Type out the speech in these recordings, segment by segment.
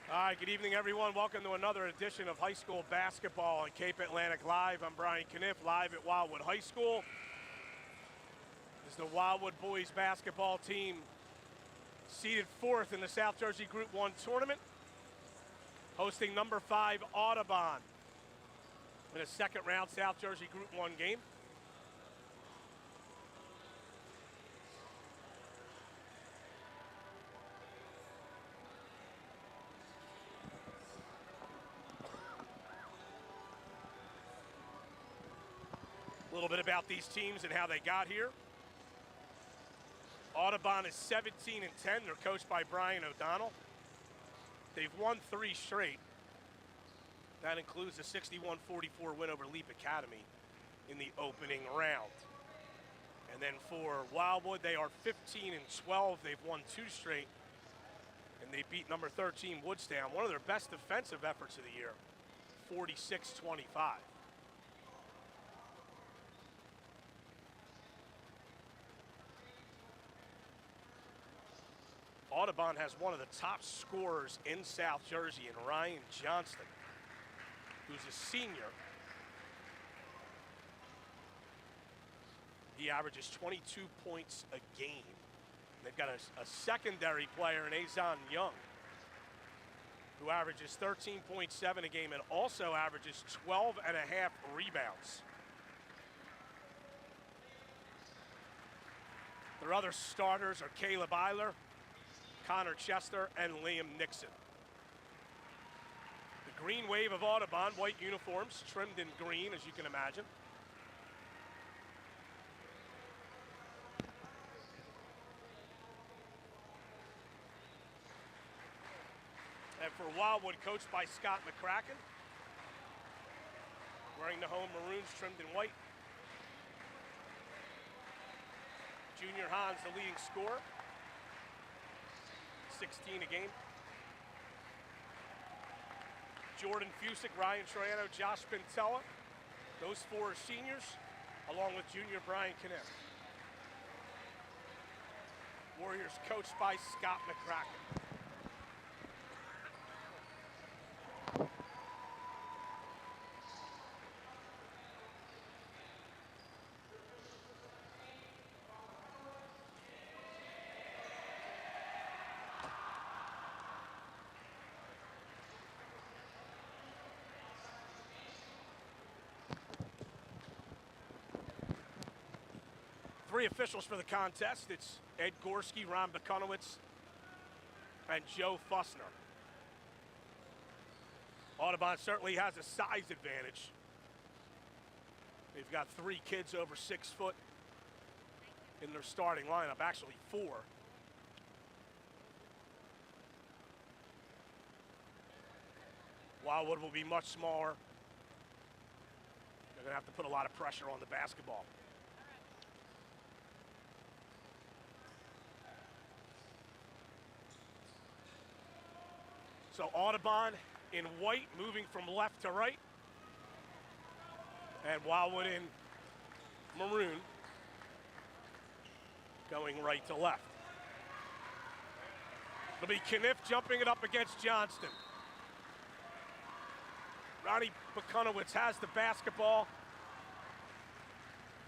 All right, good evening, everyone. Welcome to another edition of High School Basketball on Cape Atlantic Live. I'm Brian Cunniff, live at Wildwood High School. This is the Wildwood boys basketball team, seeded fourth in the South Jersey Group 1 tournament, hosting number 5 AUDUBON in a second round South Jersey Group 1 game. A little bit about these teams and how they got here. AUDUBON is 17-10. They're coached by Brian O'Donnell. They've won 3 straight. That includes a 61-44 win over LEAP Academy in the opening round. And then for Wildwood, they are 15-12. They've won 2 straight, and they beat number 13 Woodstown, one of their best defensive efforts of the year, 46-25. AUDUBON has one of the top scorers in South Jersey in Ryan Johnston, who's a senior. He averages 22 points a game. They've got a secondary player in Azan Young, who averages 13.7 a game and also averages 12.5 rebounds. Their other starters are Caleb Eiler, Connor Chester, and Liam Nixon. The green wave of AUDUBON, white uniforms, trimmed in green, as you can imagine. And for Wildwood, coached by Scott McCracken, wearing the home maroons trimmed in white. Junior Hans, the leading scorer, 16 a game. Jordan Fusick, Ryan Troiano, Josh Pintella. Those 4 are seniors, along with junior Brian Cunniff. Warriors coached by Scott McCracken. Three officials for the contest. It's Ed Gorski, Ron Bekonowitz, and Joe Fussner. AUDUBON certainly has a size advantage. They've got 3 kids over 6 foot in their starting lineup, actually 4. Wildwood will be much smaller. They're gonna have to put a lot of pressure on the basketball. So AUDUBON in white, moving from left to right. And Wildwood in maroon, going right to left. It'll be Cunniff jumping it up against Johnston. Ronnie Bekonowitz has the basketball.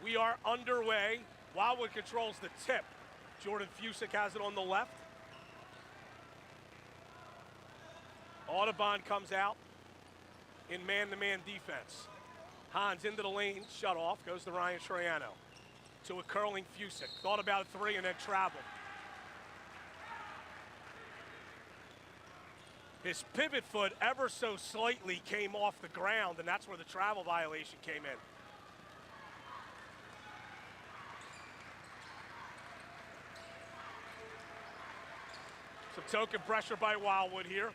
We are underway. Wildwood controls the tip. Jordan Fusick has it on the left. AUDUBON comes out in man-to-man defense. Hans into the lane, shut off, goes to Ryan Troiano. To a curling Fusick. Thought about a 3 and then traveled. His pivot foot ever so slightly came off the ground, and that's where the travel violation came in. Some token pressure by Wildwood here.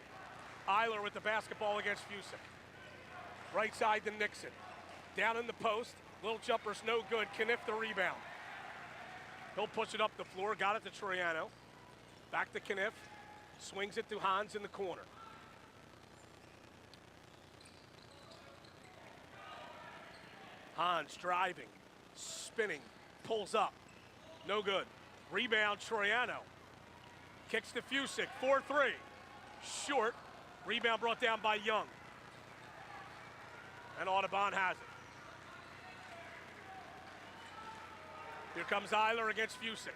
Eiler with the basketball against Fusick. Right side to Nixon. Down in the post. Little jumper's no good. Cunniff the rebound. He'll push it up the floor. Got it to Troiano. Back to Cunniff. Swings it to Hans in the corner. Hans driving, spinning, pulls up. No good. Rebound, Troiano. Kicks to Fusick, 4-3. Short. Rebound brought down by Young. And Audubon has it. Here comes Eiler against Fusick.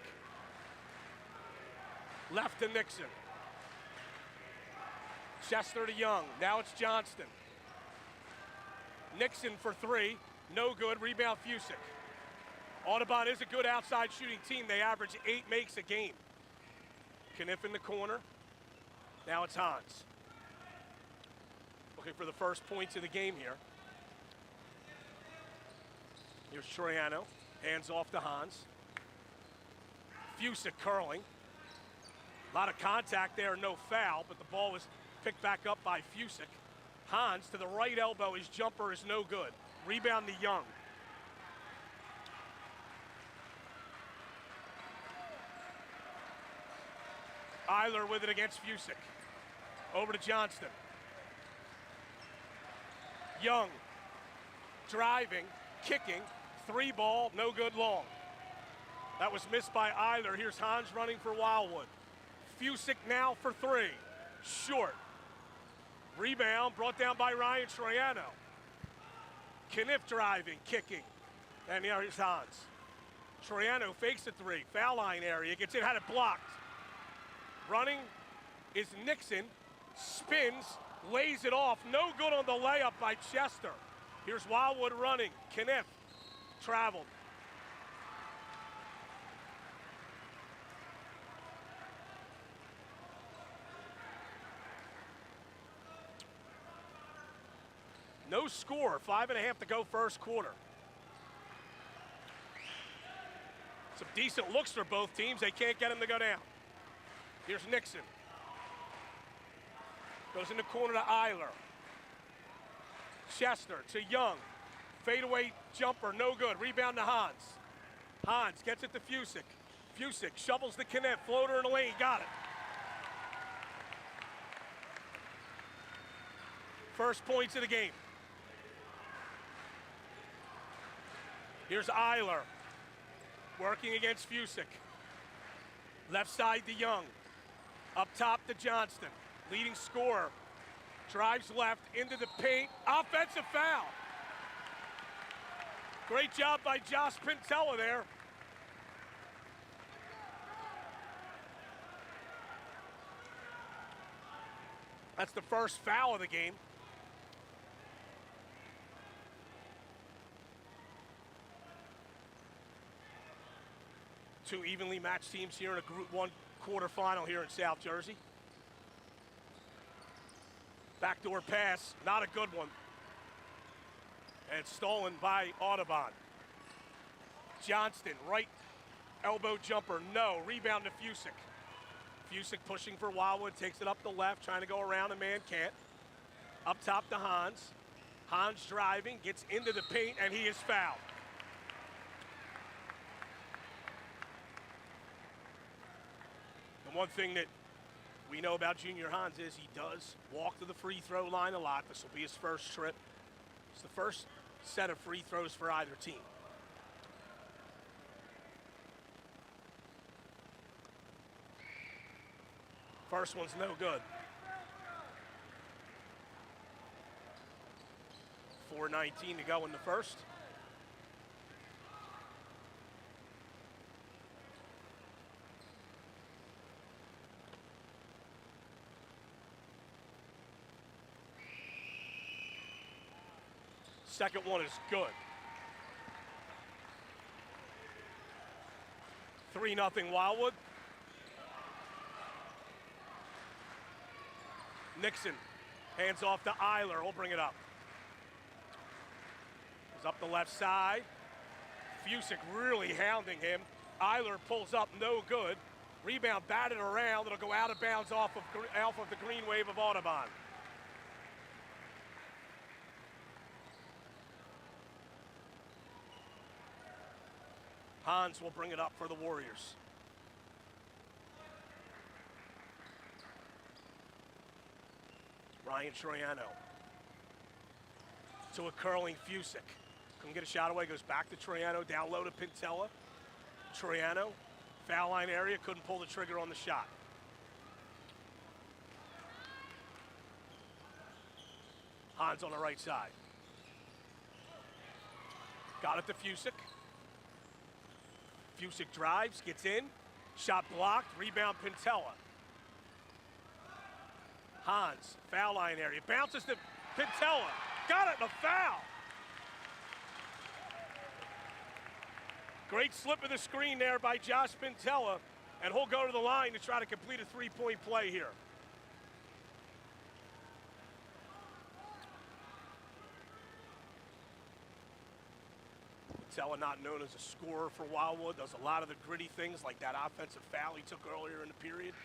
Left to Nixon. Chester to Young. Now it's Johnston. Nixon for three. No good. Rebound Fusick. Audubon is a good outside shooting team. They average 8 makes a game. Cunniff in the corner. Now it's Hans. Looking for the first points of the game here. Here's Troiano. Hands off to Hans. Fusick curling. A lot of contact there, no foul, but the ball was picked back up by Fusick. Hans to the right elbow. His jumper is no good. Rebound to Young. Eiler with it against Fusick. Over to Johnston. Young driving, kicking, 3 ball, no good long. That was missed by Eiler. Here's Hans running for Wildwood. Fusick now for 3. Short. Rebound brought down by Ryan Troiano. Cunniff driving, kicking. And here's Hans. Troiano fakes a 3. Foul line area. Gets in, had it blocked. Running is Nixon. Spins, lays it off. No good on the layup by Chester. Here's Wildwood running. Cunniff traveled. No score, 5.5 to go first quarter. Some decent looks for both teams. They can't get him to go down. Here's Nixon. Goes in the corner to Eiler. Chester to Young. Fadeaway jumper, no good. Rebound to Hans. Hans gets it to Fusick. Fusick shovels the Cunniff. Floater in the lane, got it. First points of the game. Here's Eiler working against Fusick. Left side to Young. Up top to Johnston. Leading scorer. Drives left into the paint. Offensive foul. Great job by Josh Pintella there. That's the first foul of the game. Two evenly matched teams here in a Group 1 quarterfinal here in South Jersey. Backdoor pass, not a good one. And stolen by Audubon. Johnston, right elbow jumper, no. Rebound to Fusick. Fusick pushing for Wildwood, takes it up the left, trying to go around, a man can't. Up top to Hans. Hans driving, gets into the paint, and he is fouled. And one thing that we know about Junior Hans is he does walk to the free throw line a lot. This will be his first trip. It's the first set of free throws for either team. First one's no good. 4:19 to go in the first. Second one is good. 3-0 Wildwood. Nixon hands off to Eiler. He'll bring it up. He's up the left side. Fusick really hounding him. Eiler pulls up, no good. Rebound batted around. It'll go out of bounds off of the green wave of Audubon. Hans will bring it up for the Warriors. Ryan Troiano to a curling Fusick. Couldn't get a shot away, goes back to Troiano, down low to Pintella. Troiano, foul line area, couldn't pull the trigger on the shot. Hans on the right side. Got it to Fusick. Fusick drives, gets in. Shot blocked, rebound Pintella. Hans, foul line area. Bounces to Pintella. Got it, and a foul. Great slip of the screen there by Josh Pintella, and he'll go to the line to try to complete a three-point play here. Pintella, not known as a scorer for Wildwood, does a lot of the gritty things like that offensive foul he took earlier in the period.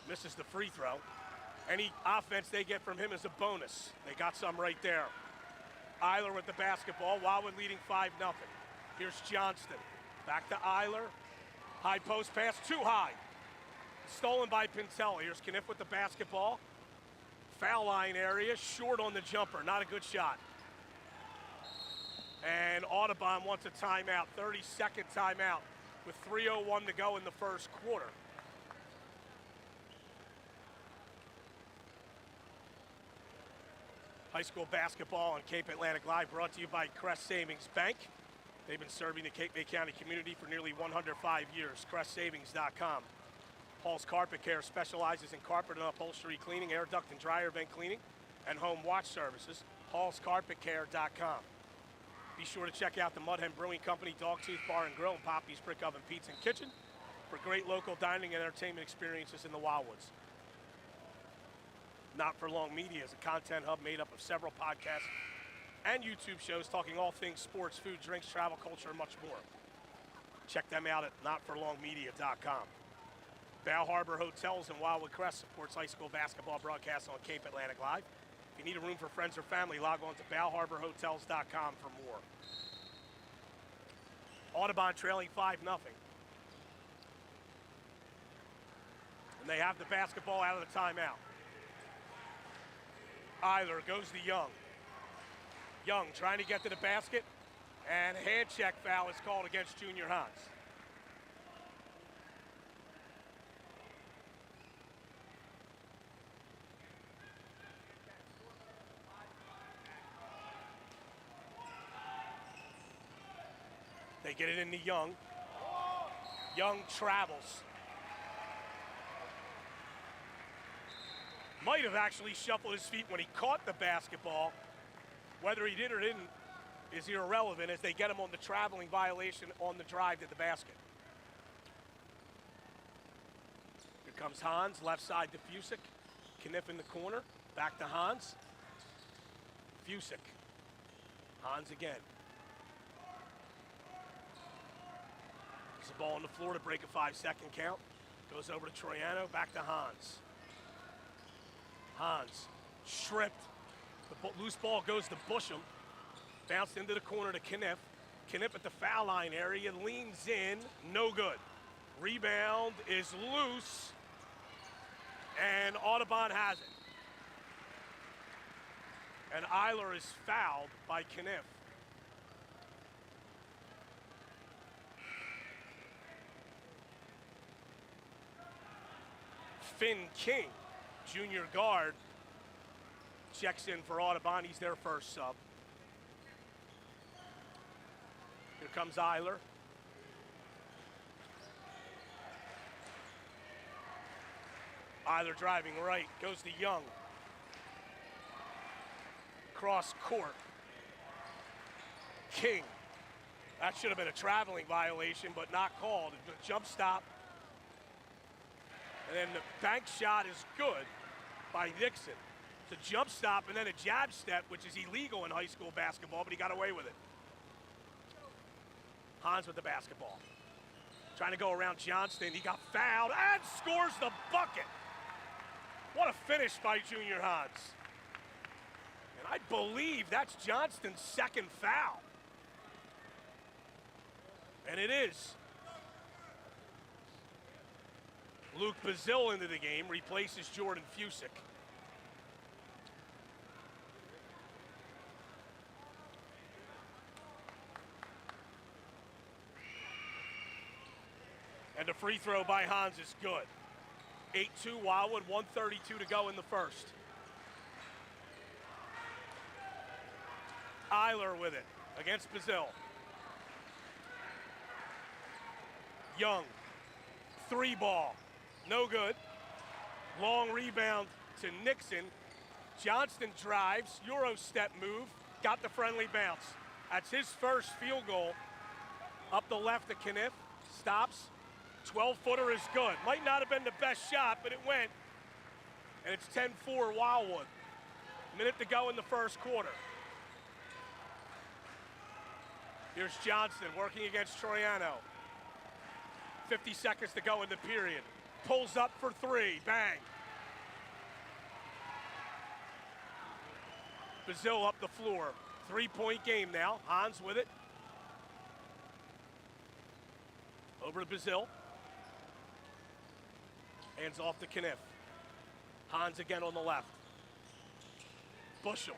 Misses the free throw. Any offense they get from him is a bonus. They got some right there. Eiler with the basketball. Wildwood leading 5-0. Here's Johnston. Back to Eiler. High post pass, too high. Stolen by Pintella. Here's Cunniff with the basketball. Foul line area, short on the jumper. Not a good shot. And Audubon wants a timeout, 30-second timeout with 3:01 to go in the first quarter. High school basketball on Cape Atlantic Live brought to you by Crest Savings Bank. They've been serving the Cape May County community for nearly 105 years. CrestSavings.com. Paul's Carpet Care specializes in carpet and upholstery cleaning, air duct and dryer vent cleaning, and home watch services. Paul'sCarpetCare.com. Be sure to check out the Mudhen Brewing Company, Dogtooth Bar and Grill, and Poppi's Brick Oven Pizza and Kitchen for great local dining and entertainment experiences in the Wildwoods. Not for Long Media is a content hub made up of several podcasts and YouTube shows talking all things sports, food, drinks, travel, culture, and much more. Check them out at notforlongmedia.com. Balharbour Hotels in Wildwood Crest supports high school basketball broadcasts on Cape Atlantic Live. If you need a room for friends or family, log on to balharbourhotels.com for more. Audubon trailing 5-0. And they have the basketball out of the timeout. Eiler goes to Young. Young trying to get to the basket, and a hand check foul is called against Junior Hans. They get it into Young. Young travels. Might have actually shuffled his feet when he caught the basketball. Whether he did or didn't is irrelevant as they get him on the traveling violation on the drive to the basket. Here comes Hans, left side to Fusick. Cunniff in the corner, back to Hans. Fusick. Hans again. There's the ball on the floor to break a 5-second count. Goes over to Troiano, back to Hans. Hans, stripped. The loose ball goes to Busham. Bounced into the corner to Cunniff. Cunniff at the foul line area, leans in, no good. Rebound is loose, and Audubon has it. And Eiler is fouled by Cunniff. Finn King, junior guard, checks in for Audubon. He's their first sub. Here comes Eiler. Eiler driving right, goes to Young. Cross court. King. That should have been a traveling violation, but not called. A jump stop. And then the bank shot is good by Nixon. It's a jump stop and then a jab step, which is illegal in high school basketball, but he got away with it. Hans with the basketball. Trying to go around Johnston. He got fouled and scores the bucket. What a finish by Junior Hans. And I believe that's Johnston's second foul. And it is. Luke Bazil into the game, replaces Jordan Fusick. And the free throw by Hans is good. 8-2 Wildwood, 1:32 to go in the first. Eiler with it against Bazil. Young, 3-ball, no good. Long rebound to Nixon. Johnston drives, Euro step move, got the friendly bounce. That's his first field goal. Up the left to Cunniff, stops. 12-footer is good. Might not have been the best shot, but it went. And it's 10-4 Wildwood. Minute to go in the first quarter. Here's Johnston working against Troiano. 50 seconds to go in the period. Pulls up for 3, bang. Bazil up the floor. 3-point game now. Hans with it. Over to Bazil. Hands off to Cunniff. Hans again on the left. Bushel.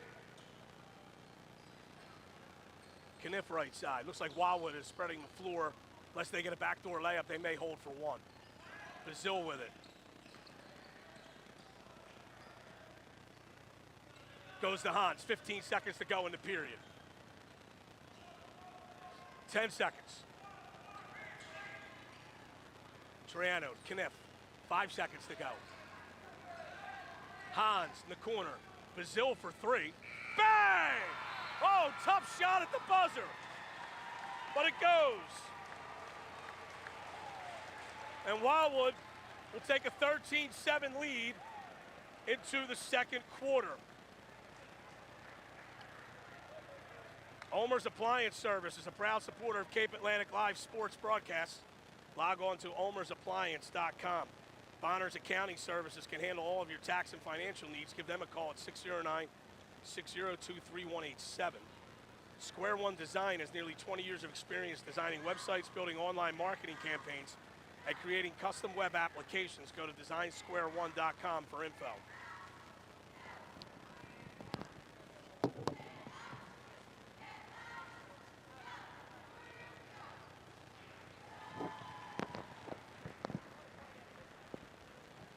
Cunniff right side. Looks like Wildwood is spreading the floor. Unless they get a backdoor layup, they may hold for 1. Bazil with it. Goes to Hans. 15 seconds to go in the period. 10 seconds. Troiano, Cunniff. 5 seconds to go. Hans in the corner. Bazil for 3. Bang! Oh, tough shot at the buzzer. But it goes. And Wildwood will take a 13-7 lead into the second quarter. Ulmer's Appliance Service is a proud supporter of Cape Atlantic Live sports broadcasts. Log on to ulmersappliance.com. Bonner's Accounting Services can handle all of your tax and financial needs. Give them a call at 609-602-3187. Square One Design has nearly 20 years of experience designing websites, building online marketing campaigns, and creating custom web applications. Go to designsquare1.com for info.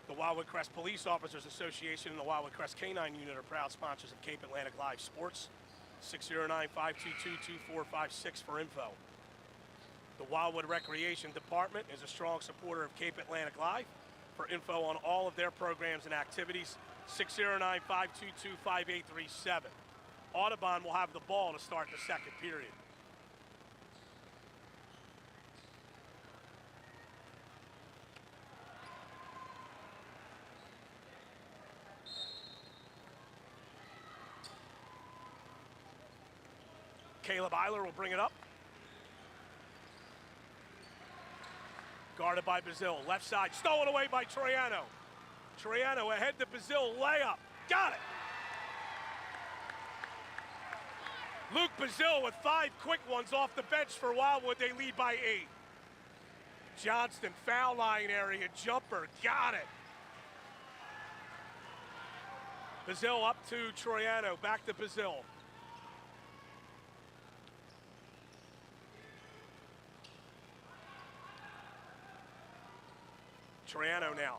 The Wildwood Crest Police Officers Association and the Wildwood Crest Canine Unit are proud sponsors of Cape Atlantic Live Sports. 609-522-2456 for info. The Wildwood Recreation Department is a strong supporter of Cape Atlantic Live. For info on all of their programs and activities, 609-522-5837. Audubon will have the ball to start the second period. Caleb Eiler will bring it up. Guarded by Bazil. Left side, stolen away by Troiano. Troiano ahead to Bazil, layup. Got it! Luke Bazil with 5 quick ones off the bench for Wildwood. They lead by 8. Johnston, foul line area, jumper. Got it! Bazil up to Troiano, back to Bazil. Troiano now.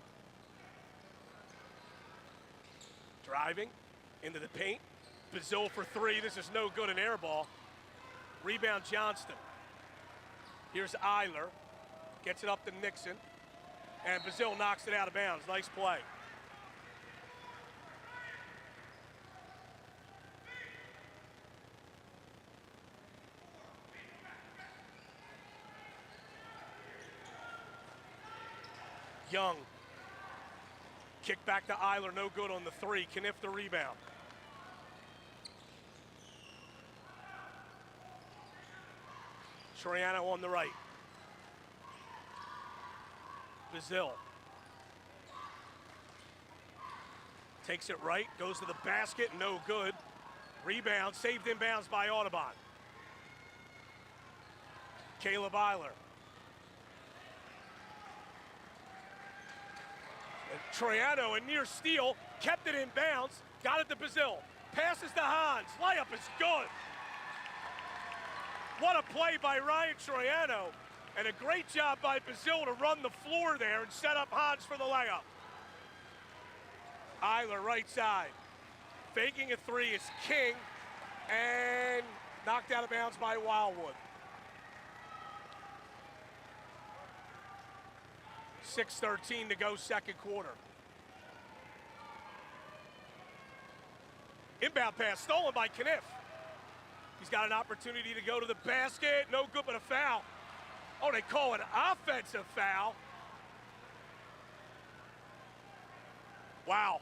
Driving into the paint. Bazil for 3. This is no good, an air ball. Rebound Johnston. Here's Eiler. Gets it up to Nixon. And Bazil knocks it out of bounds. Nice play. Young. Kick back to Eiler, no good on the 3. Cunniff the rebound. Troiano on the right. Bazil. Takes it right, goes to the basket, no good. Rebound, saved inbounds by Audubon. Caleb Eiler. Troiano, a near steal, kept it in bounds, got it to Bazil. Passes to Hans, layup is good. What a play by Ryan Troiano, and a great job by Bazil to run the floor there and set up Hans for the layup. Eiler right side, faking a 3 is King, And knocked out of bounds by Wildwood. 6:13 to go, second quarter. Inbound pass stolen by Cunniff. He's got an opportunity to go to the basket. No good, but a foul. Oh, they call it an offensive foul. Wow.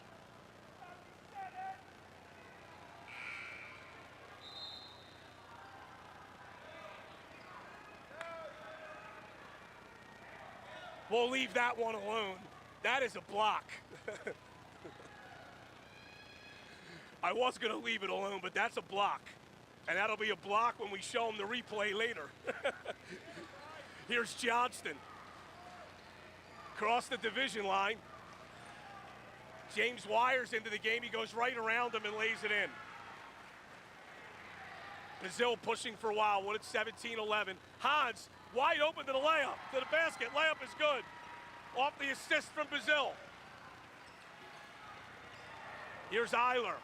We'll leave that one alone. That is a block. I was going to leave it alone, but that's a block. And that'll be a block when we show them the replay later. Here's Johnston. Across the division line. James Wires into the game. He goes right around him and lays it in. Brazil pushing for Wildwood at 17-11. Hans wide open to the layup, to the basket. Layup is good. Off the assist from Brazil. Here's Eiler.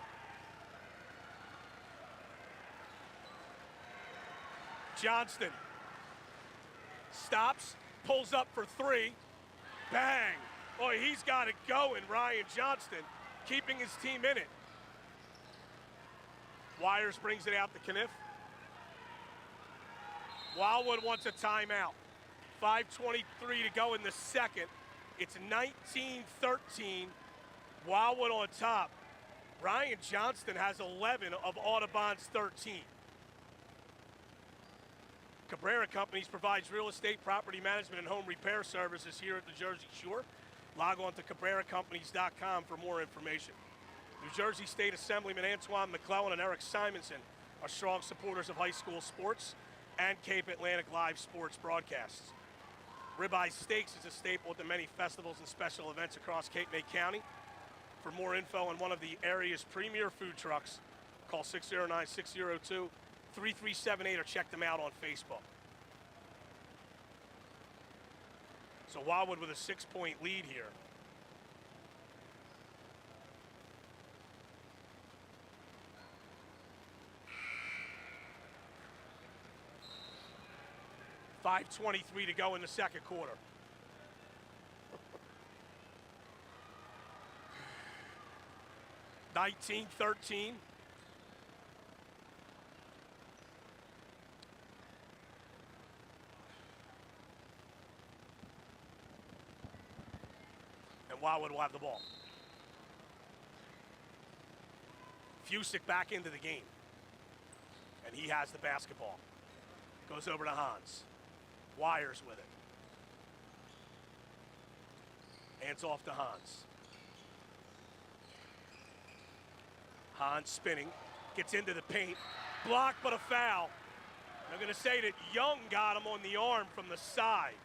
Johnston stops, pulls up for three. Bang. Boy, he's got it going, Ryan Johnston, keeping his team in it. Wires brings it out to Cunniff. Wildwood wants a timeout. 5:23 to go in the second. It's 19-13. Wildwood on top. Ryan Johnston has 11 of Audubon's 13. Cabrera Companies provides real estate, property management, and home repair services here at the Jersey Shore. Log on to CabreraCompanies.com for more information. New Jersey State Assemblymen Antwan, McClellan, and Erik Simonsen are strong supporters of high school sports and Cape Atlantic live sports broadcasts. Ribeyes Steaks is a staple at the many festivals and special events across Cape May County. For more info on one of the area's premier food trucks, call 609-602-3378 or check them out on Facebook. So Wildwood with a 6-point lead here. $5:23 to go in the second quarter. $19-13. And Wildwood will have the ball. Fusick back into the game. And he has the basketball. Goes over to Hans. Wires with it. Hands off to Hans. Hans spinning. Gets into the paint. Blocked, but a foul. I'm going to say that Young got him on the arm from the side.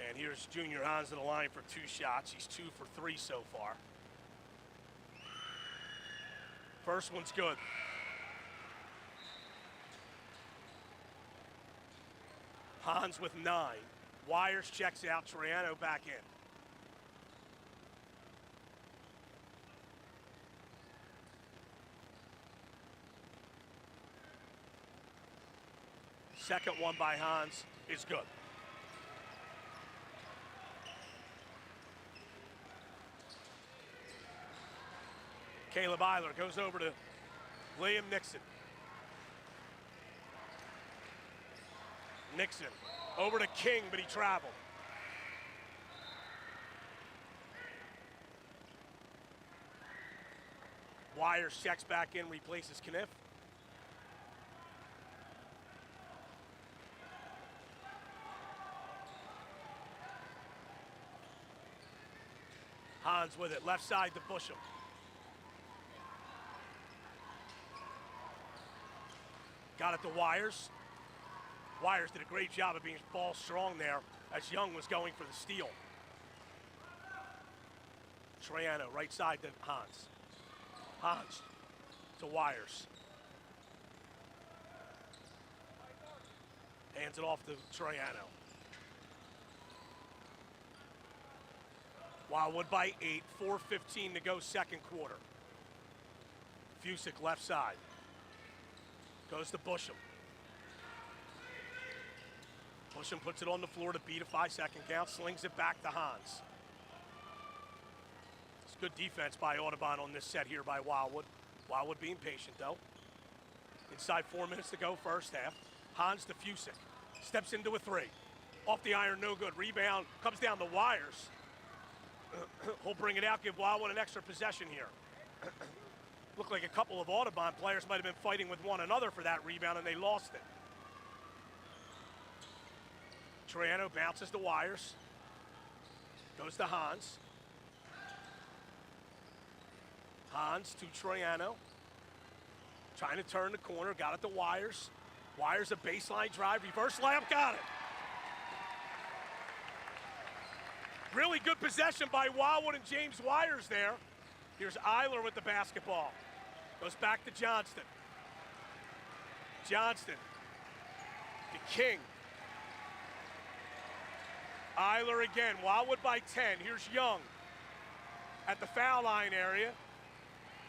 And here's Junior Hans to the line for 2 shots. He's 2 for 3 so far. First one's good. Hans with 9. Wires checks out. Troiano back in. Second one by Hans is good. Caleb Eiler goes over to Liam Nixon. Nixon over to King, but he traveled. Wires checks back in, replaces Cunniff. Hans with it, left side to Busham. Got it to Wires. Wires did a great job of being ball strong there as Young was going for the steal. Troiano, right side to Hans. Hans to Wires. Hands it off to Troiano. Wildwood by 8, 4:15 to go second quarter. Fusick left side. Goes to Busham. Busham puts it on the floor to beat a 5-second count, slings it back to Hans. It's good defense by Audubon on this set here by Wildwood. Wildwood being patient though. Inside 4 minutes to go first half. Hans to Fusick. Steps into a 3. Off the iron, no good. Rebound comes down the wires. He'll bring it out, give Wildwood an extra possession here. Looked like a couple of Audubon players might have been fighting with one another for that rebound, and they lost it. Troiano bounces the wires. Goes to Hans. Hans to Troiano. Trying to turn the corner, got it to Wires. Wires a baseline drive, reverse layup, got it. Really good possession by Wildwood and James Wires there. Here's Eiler with the basketball. Goes back to Johnston. Johnston to King. Eiler again, Wildwood by 10. Here's Young at the foul line area.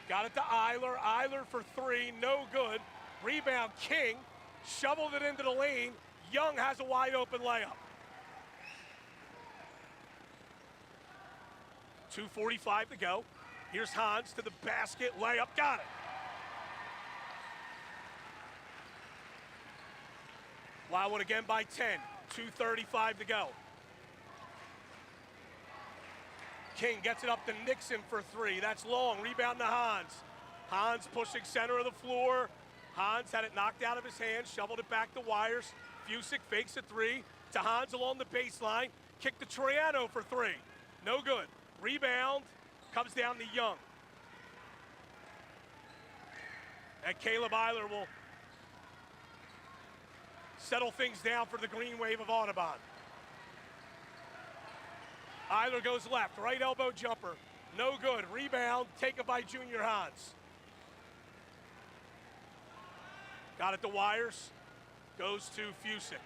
Got it to Eiler. Eiler for 3, no good. Rebound, King. Shoveled it into the lane. Young has a wide open layup. 2:45 to go. Here's Hans to the basket. Layup, got it. Wildwood again by 10. 2:35 to go. King gets it up to Nixon for 3. That's long. Rebound to Hans. Hans pushing center of the floor. Hans had it knocked out of his hands, shoveled it back to Wires. Fusick fakes a 3 to Hans along the baseline. Kick to Troiano for 3. No good. Rebound comes down to Young. And Caleb Eiler will settle things down for the green wave of Audubon. Eiler goes left, right elbow jumper. No good. Rebound taken by Junior Hans. Got it to Wires. Goes to Fusick.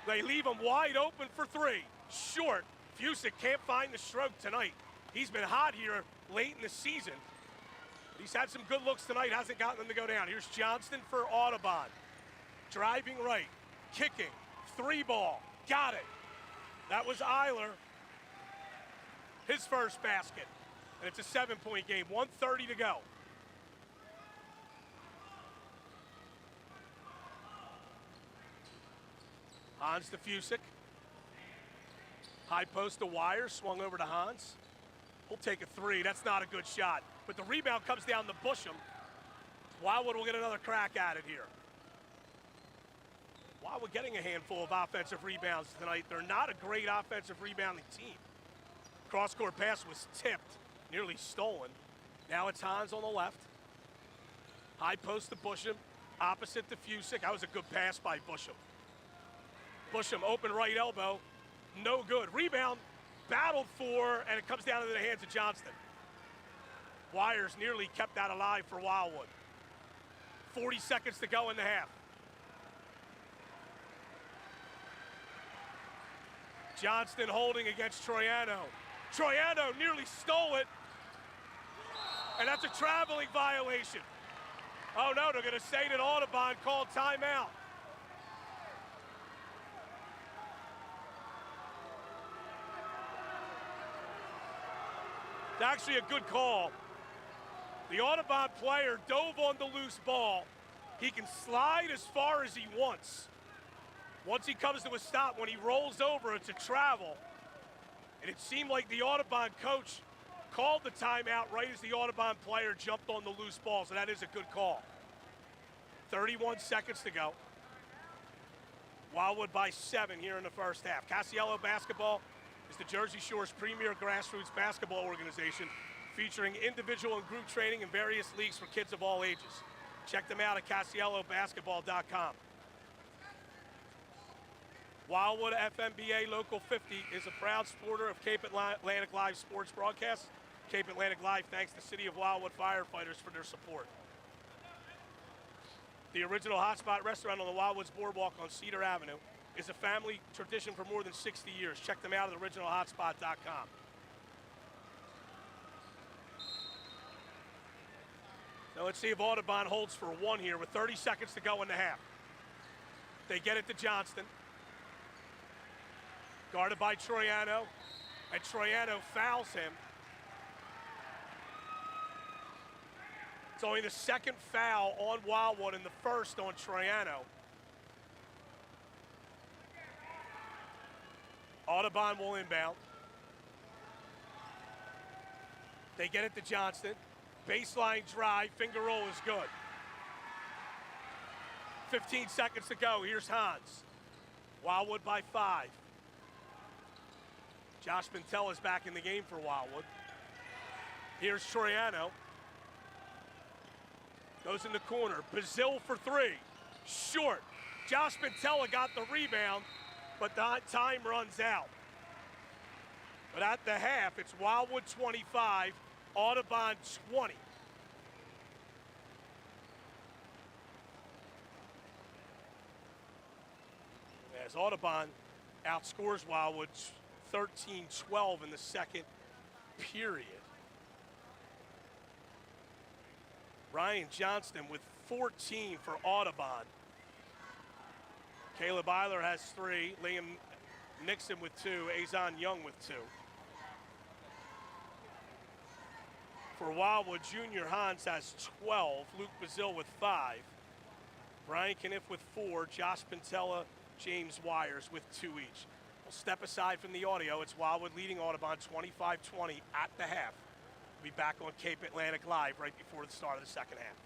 They leave him wide open for 3. Short. Fusick can't find the stroke tonight. He's been hot here late in the season. He's had some good looks tonight, hasn't gotten them to go down. Here's Johnston for Audubon. Driving right. Kicking. 3 ball. Got it. That was Eiler. His first basket. And it's a 7-point game. 1:30 to go. Hans to Fusick. High post to Wires, swung over to Hans. He'll take a 3. That's not a good shot. But the rebound comes down to Busham. Wildwood will get another crack at it here. Wildwood getting a handful of offensive rebounds tonight. They're not a great offensive rebounding team. Cross-court pass was tipped, nearly stolen. Now it's Hans on the left. High post to Busham, opposite to Fusick. That was a good pass by Busham. Busham, open right elbow, no good. Rebound, battled for, and it comes down into the hands of Johnston. Wires nearly kept that alive for Wildwood. 40 seconds to go in the half. Johnston holding against Troiano. Troiano nearly stole it, and that's a traveling violation. Oh no, they're gonna say that Audubon called timeout. It's actually a good call. The Audubon player dove on the loose ball. He can slide as far as he wants. Once he comes to a stop, when he rolls over, it's a travel. And it seemed like the Audubon coach called the timeout right as the Audubon player jumped on the loose ball, so that is a good call. 31 seconds to go. Wildwood by 7 here in the first half. Casiello Basketball is the Jersey Shore's premier grassroots basketball organization, featuring individual and group training in various leagues for kids of all ages. Check them out at CasielloBasketball.com. Wildwood FMBA Local 50 is a proud supporter of Cape Atlantic Live sports broadcasts. Cape Atlantic Live thanks the City of Wildwood firefighters for their support. The original Hotspot restaurant on the Wildwood's Boardwalk on Cedar Avenue is a family tradition for more than 60 years. Check them out at originalhotspot.com. Now let's see if Audubon holds for one here with 30 seconds to go in the half. They get it to Johnston. Guarded by Troiano, and Troiano fouls him. It's only the second foul on Wildwood and the first on Troiano. Audubon will inbound. They get it to Johnston. Baseline drive, finger roll is good. 15 seconds to go, here's Hans. Wildwood by 5. Josh Mantell is back in the game for Wildwood. Here's Troiano. Goes in the corner, Bazil for 3, short. Josh Mantella got the rebound, but that time runs out. But at the half, it's Wildwood 25, Audubon 20. As Audubon outscores Wildwood 13-12 in the second period. Ryan Johnston with 14 for Audubon. Caleb Eiler has 3, Liam Nixon with 2, Azon Young with 2. For Wildwood, Junior Hans has 12, Luke Bazil with 5, Brian Cunniff with 4, Josh Pintella, James Wires with 2 each. We'll step aside from the audio. It's Wildwood leading Audubon 25-20 at the half. We'll be back on Cape Atlantic Live right before the start of the second half.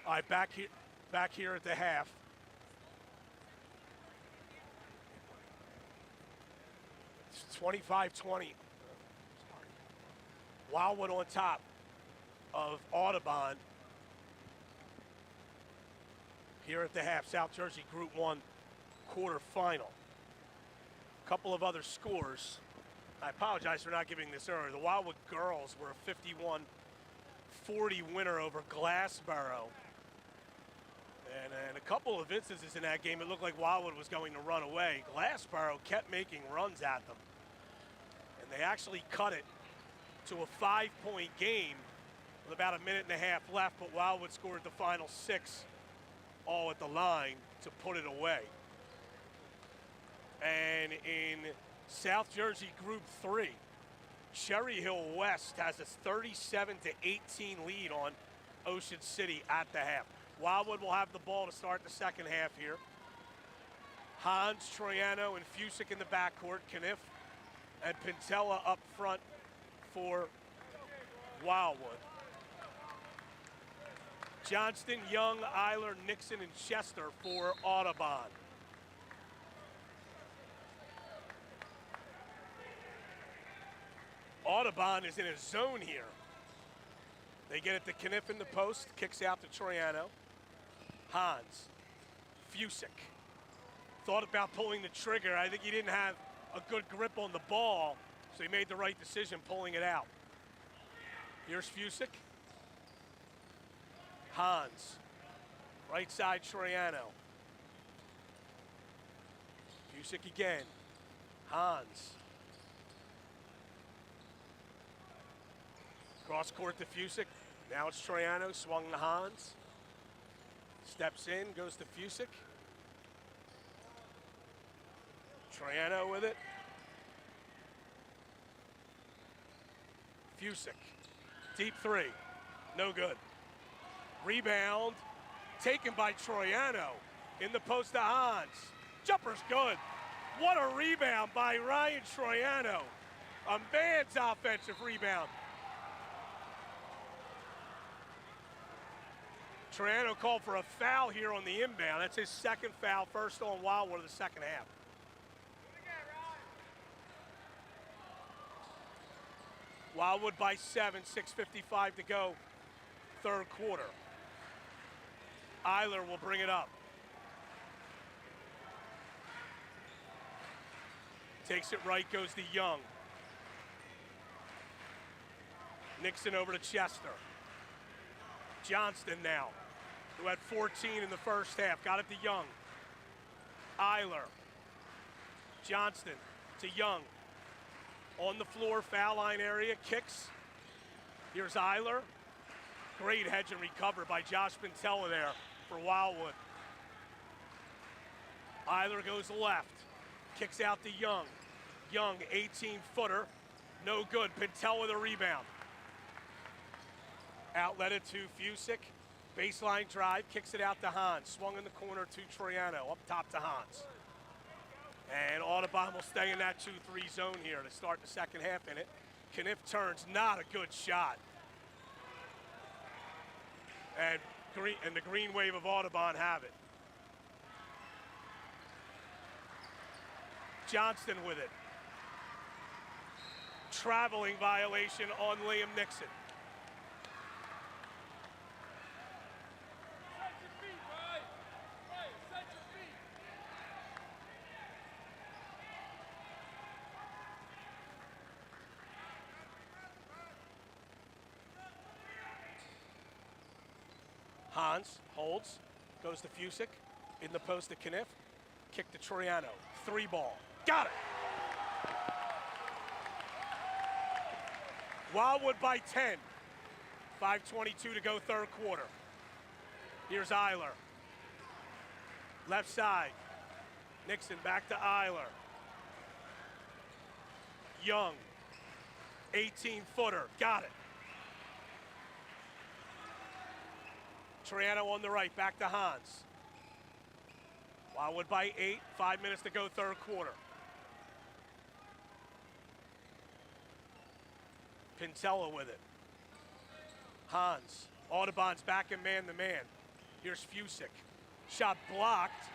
All right, back here at the half. It's 25-20. Wildwood on top of Audubon. Here at the half, South Jersey Group 1 quarterfinal. A couple of other scores. I apologize for not giving this earlier. The Wildwood girls were a 51-40 winner over Glassboro. And in a couple of instances in that game, it looked like Wildwood was going to run away. Glassboro kept making runs at them. And they actually cut it to a 5-point game with about a minute and a half left, but Wildwood scored the final 6 all at the line to put it away. And in South Jersey Group 3, Cherry Hill West has a 37-18 lead on Ocean City at the half. Wildwood will have the ball to start the second half here. Hans, Troiano, and Fusick in the backcourt. Cunniff and Pintella up front for Wildwood. Johnston, Young, Eiler, Nixon, and Chester for Audubon. Audubon is in a zone here. They get it to Cunniff in the post, kicks out to Troiano. Hans, Fusick. Thought about pulling the trigger. I think he didn't have a good grip on the ball, so he made the right decision pulling it out. Here's Fusick. Hans, right side Troiano. Fusick again. Hans. Cross court to Fusick. Now it's Troiano, swung to Hans. Steps in, goes to Fusick. Troiano with it. Fusick. Deep three. No good. Rebound taken by Troiano in the post to Hans. Jumper's good. What a rebound by Ryan Troiano. A man's offensive rebound. Troiano called for a foul here on the inbound. That's his second foul, first on Wildwood of the second half. Wildwood by 7, 6:55 to go, third quarter. Eiler will bring it up. Takes it right, goes to Young. Nixon over to Chester. Johnston now, who had 14 in the first half. Got it to Young. Eiler. Johnston to Young. On the floor, foul line area, kicks. Here's Eiler. Great hedge and recover by Josh Pintella there for Wildwood. Eiler goes left. Kicks out to Young. Young, 18-footer. No good. Pintella with a rebound. Outlet it to Fusick. Baseline drive, kicks it out to Hans. Swung in the corner to Troiano, up top to Hans. And Audubon will stay in that 2-3 zone here to start the second half in it. Cunniff turns, not a good shot. And the green wave of Audubon have it. Johnston with it. Traveling violation on Liam Nixon. Hans holds, goes to Fusick, in the post to Cunniff, kick to Troiano, 3-ball, got it! Wildwood by 10, 5:22 to go third quarter. Here's Eiler, left side, Nixon back to Eiler. Young, 18-footer, got it. Troiano on the right, back to Hans. Wildwood by 8, 5 minutes to go third quarter. Pintella with it. Hans, Audubon's back in man-to-man. Here's Fusick. Shot blocked.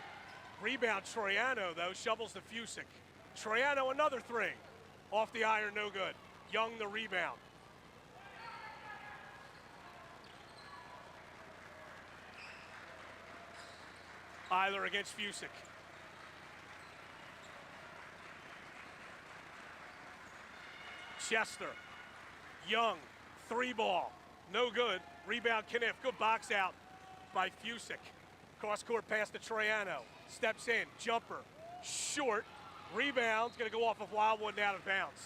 Rebound Troiano, though, shovels to Fusick. Troiano, another three. Off the iron, no good. Young, the rebound. Eiler against Fusick. Chester. Young, three ball. No good. Rebound Cunniff. Good box out by Fusick. Cross-court pass to Troiano. Steps in. Jumper. Short. Rebound's going to go off of Wildwood and out of bounds.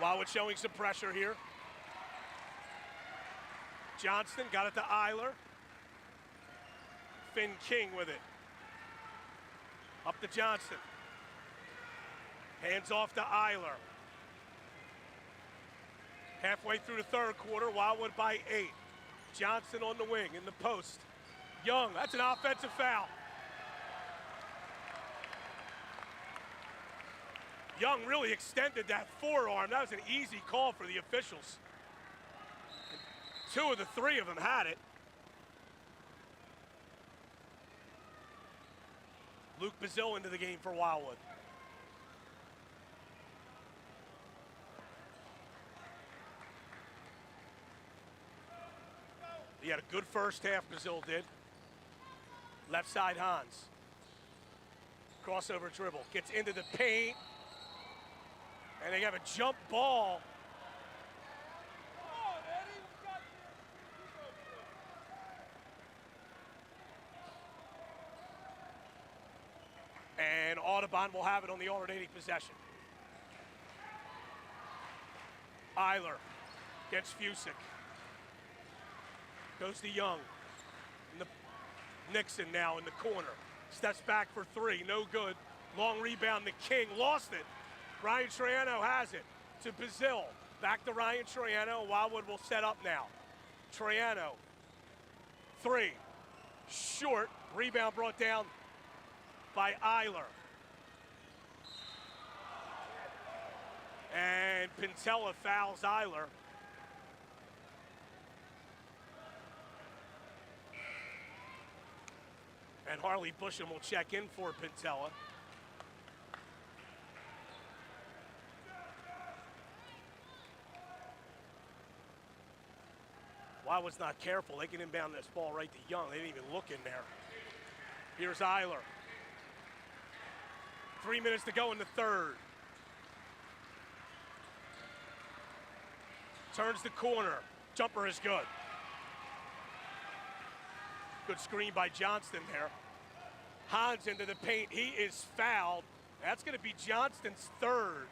Wildwood showing some pressure here. Johnston got it to Eiler. Finn King with it. Up to Johnston. Hands off to Eiler. Halfway through the third quarter, Wildwood by 8. Johnston on the wing in the post. Young, that's an offensive foul. Young really extended that forearm. That was an easy call for the officials. And 2 of the 3 of them had it. Luke Bazil into the game for Wildwood. He had a good first half, Bazil did. Left side, Hans. Crossover dribble, gets into the paint. And they have a jump ball. And Audubon will have it on the alternating possession. Eiler gets Fusick. Goes to Young. Nixon now in the corner. Steps back for 3, no good. Long rebound to King, lost it. Ryan Troiano has it to Bazil. Back to Ryan Troiano. Wildwood will set up now. Troiano. 3. Short. Rebound brought down by Eiler. And Pintella fouls Eiler. And Harley Busham will check in for Pintella. Wildwood's not careful. They can inbound this ball right to Young. They didn't even look in there. Here's Eiler. 3 minutes to go in the third. Turns the corner. Jumper is good. Good screen by Johnston there. Hans into the paint. He is fouled. That's going to be Johnston's third.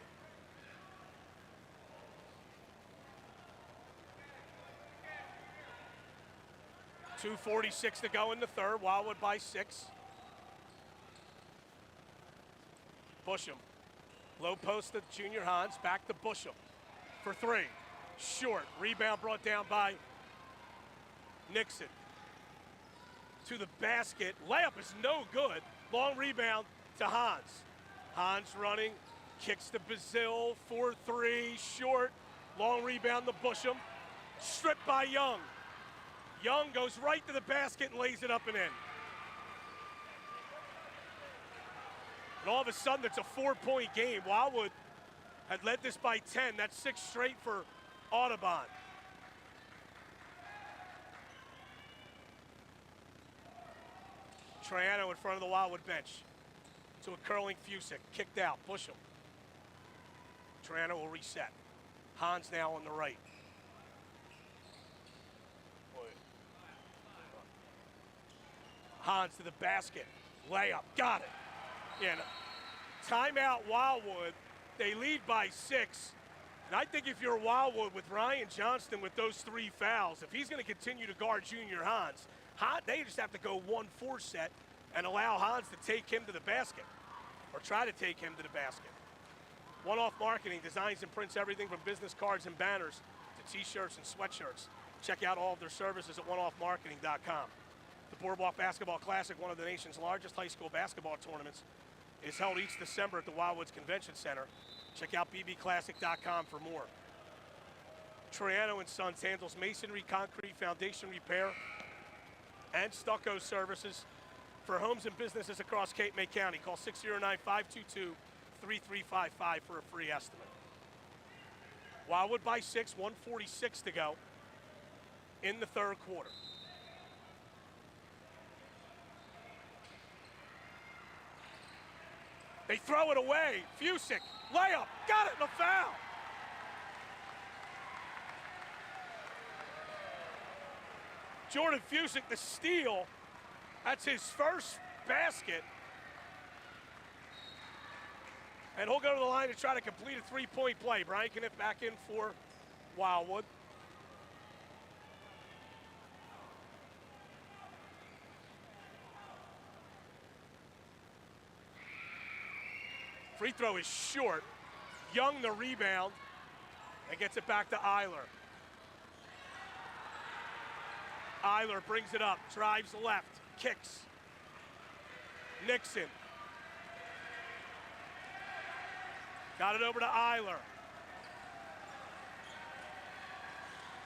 .246 to go in the third. Wildwood by 6. Busham. Low post to Junior Hans. Back to Busham for 3. Short. Rebound brought down by Nixon. To the basket. Layup is no good. Long rebound to Hans. Hans running. Kicks to Bazil. 4-3. Short. Long rebound to Busham. Stripped by Young. Young goes right to the basket and lays it up and in. And all of a sudden, it's a 4-point game. Wildwood had led this by 10. That's 6 straight for Audubon. Troiano in front of the Wildwood bench. To a curling Fusick. Kicked out. Busham. Troiano will reset. Hans now on the right. Hans to the basket. Layup. Got it. And timeout Wildwood. They lead by 6. And I think if you're Wildwood with Ryan Johnston with those 3 fouls, if he's going to continue to guard Junior Hans, they just have to go 1-4 set and allow Hans to take him to the basket or try to take him to the basket. One-Off Marketing designs and prints everything from business cards and banners to t-shirts and sweatshirts. Check out all of their services at oneoffmarketing.com. The Boardwalk Basketball Classic, one of the nation's largest high school basketball tournaments, is held each December at the Wildwood Convention Center. Check out bbclassic.com for more. Troiano & Sons handles masonry, concrete, foundation repair, and stucco services for homes and businesses across Cape May County. Call 609-522-3355 for a free estimate. Wildwood by 6, 1:46 to go in the third quarter. They throw it away. Fusick, layup, got it, and a foul. Jordan Fusick, the steal. That's his first basket. And he'll go to the line to try to complete a three-point play. Brian Cunniff back in for Wildwood. Free throw is short. Young the rebound and gets it back to Eiler. Eiler brings it up, drives left, kicks. Nixon. Got it over to Eiler.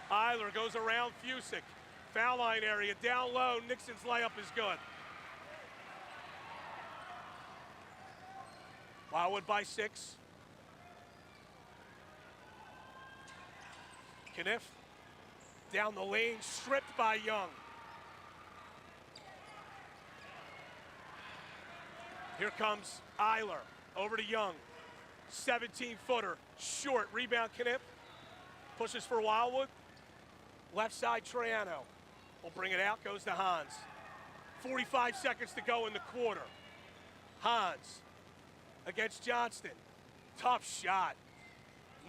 Eiler goes around Fusick. Foul line area, down low. Nixon's layup is good. Wildwood by 6. Cunniff down the lane, stripped by Young. Here comes Eiler, over to Young. 17-footer, short, rebound Cunniff. Pushes for Wildwood. Left side Troiano. Will bring it out, goes to Hans. 45 seconds to go in the quarter. Hans against Johnston. Tough shot.